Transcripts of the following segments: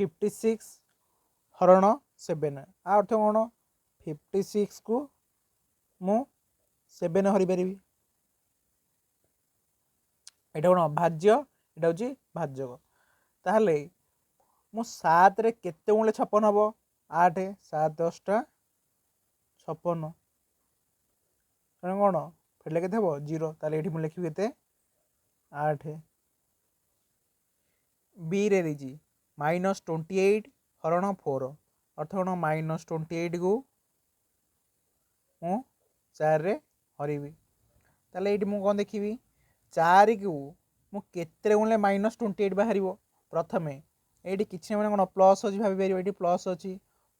56 हरण 7 आ अर्थ कौन 56 को मु 7 हरि पारि एटा कौन भाज्य एटा हूँ भाज्यक ताहले मु 7 रे केते गुणे 56 हम 8 7 10 56 तेणु कौन फेरले के 0 ताले ये लिखी के 8 बी रे दीजिए -28 हरण 4 अर्थ कौन -28 को मु 4 रे हरबी ताले ये कौन देखी 4 को मु केते गुणे -28 बाहर प्रथम ये किसी मैंने कौन प्लस अच्छी भाई पार ये प्लस अच्छी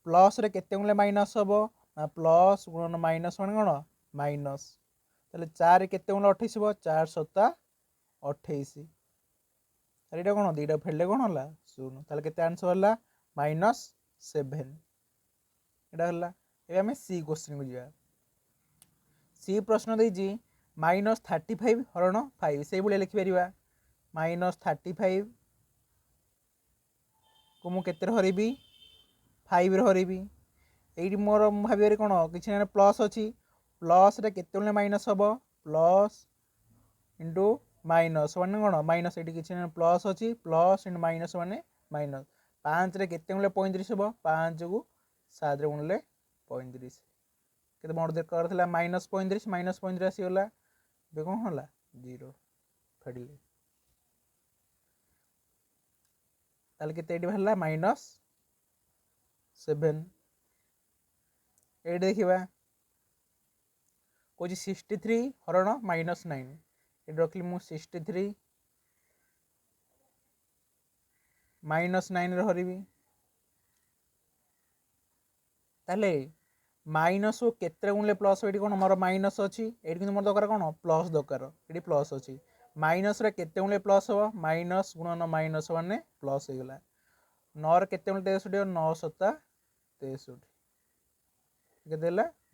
प्लस रे केते गुणे माइनस हम ना प्लस गुणन माइनस मैंने कौन माइनस ताले 4 केते गुणे 28 हम 4 7 28 ये कौन दीटा फेरले कौन है 0 ताले केते आंसर है -7 यहाँ है आम सी क्वेश्चन को जा सी प्रश्न देजी -35 हरण 5 से भाई लिखिपर -35 को मु केते हरबी 5 रे हरबी ये मोर भाव कौन किसी प्लस अच्छी प्लस रे केते गुणे माइनस हम प्लस इंटू माइनस मान कौन माइनस ये किसी प्लस अच्छी प्लस इंटू माइनस मान माइनस 5 रे केते गुणे 35 हम 5 को 7 रे गुणिले 35 केते बड़ दरकार था -35 आसीगला ए कौन है 0 फेड़े ताले केते बाहर -7 ये देखा कौन 63 हरण -9 ये रखली मु 63 -9 रे हरबी ताले माइनस को केते गुणिले प्लस ये कौन मोर माइनस अच्छी ये कि मोर दरकार कौन प्लस दरकार ये प्लस अच्छी माइनस रे केते गुणिले प्लस हम माइनस गुणन माइनस मान प्लस हो गला 9 रे केते गुणिले 63 9 7 63 केते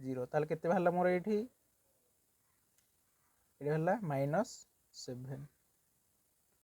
0 ताले केते बाहर मोर ये -7